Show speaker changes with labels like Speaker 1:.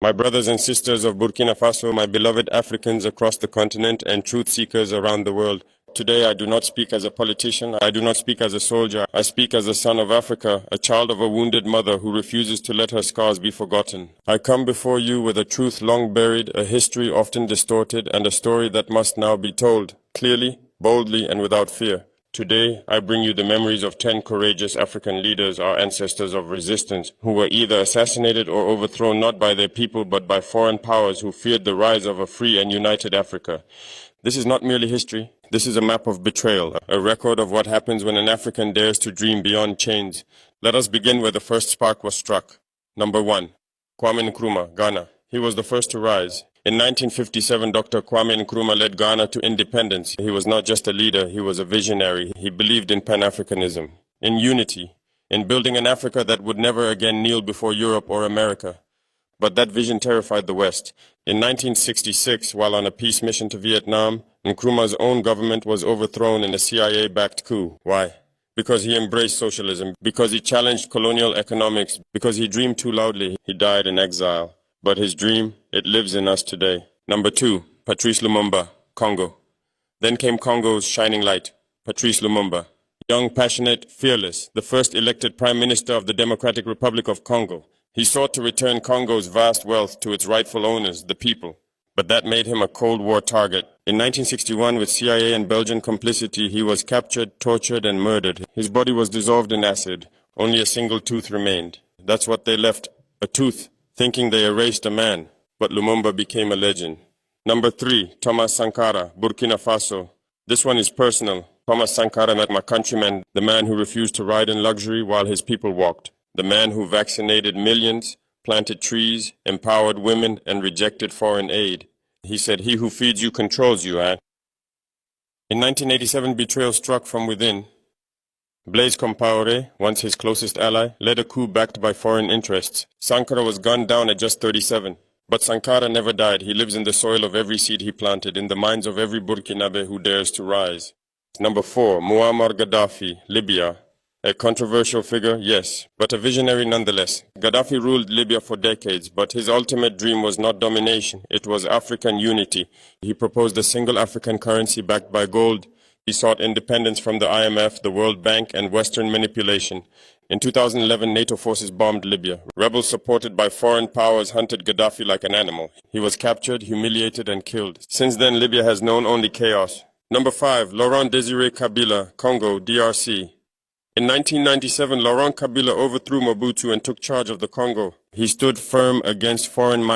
Speaker 1: My brothers and sisters of Burkina Faso, my beloved Africans across the continent and truth seekers around the world. Today I do not speak as a politician, I do not speak as a soldier, I speak as a son of Africa, a child of a wounded mother who refuses to let her scars be forgotten. I come before you with a truth long buried, a history often distorted, and a story that must now be told, clearly, boldly, and without fear. Today, I bring you the memories of 10 courageous African leaders, our ancestors of resistance, who were either assassinated or overthrown not by their people but by foreign powers who feared the rise of a free and united Africa. This is not merely history. This is a map of betrayal, a record of what happens when an African dares to dream beyond chains. Let us begin where the first spark was struck. Number 1. Kwame Nkrumah, Ghana. He was the first to rise. In 1957, Dr. Kwame Nkrumah led Ghana to independence. He was not just a leader, he was a visionary. He believed in Pan-Africanism, in unity, in building an Africa that would never again kneel before Europe or America. But that vision terrified the West. In 1966, while on a peace mission to Vietnam, Nkrumah's own government was overthrown in a CIA-backed coup. Why? Because he embraced socialism, because he challenged colonial economics, because he dreamed too loudly. He died in exile. But his dream, it lives in us today. Number 2, Patrice Lumumba, Congo. Then came Congo's shining light, Patrice Lumumba. Young, passionate, fearless, the first elected Prime Minister of the Democratic Republic of Congo. He sought to return Congo's vast wealth to its rightful owners, the people. But that made him a Cold War target. In 1961, with CIA and Belgian complicity, he was captured, tortured, and murdered. His body was dissolved in acid. Only a single tooth remained. That's what they left, a tooth, thinking they erased a man. But Lumumba became a legend. Number 3, Thomas Sankara, Burkina Faso. This one is personal. Thomas Sankara met my countryman, the man who refused to ride in luxury while his people walked. The man who vaccinated millions, planted trees, empowered women, and rejected foreign aid. He said, "He who feeds you controls you, eh?" In 1987, betrayal struck from within. Blaise Compaoré, once his closest ally, led a coup backed by foreign interests. Sankara was gunned down at just 37. But Sankara never died. He lives in the soil of every seed he planted, in the minds of every Burkinabe who dares to rise. Number 4, Muamar Gaddafi, Libya. A controversial figure, yes, but a visionary nonetheless. Gaddafi ruled Libya for decades, but his ultimate dream was not domination, it was African unity. He proposed a single African currency backed by gold. He sought independence from the IMF, the World Bank, and Western manipulation. In 2011, NATO forces bombed Libya. Rebels supported by foreign powers hunted Gaddafi like an animal. He was captured, humiliated, and killed. Since then, Libya has known only chaos. Number 5, Laurent Kabila, Congo, DRC. In 1997, Laurent Kabila overthrew Mobutu and took charge of the Congo. He stood firm against foreign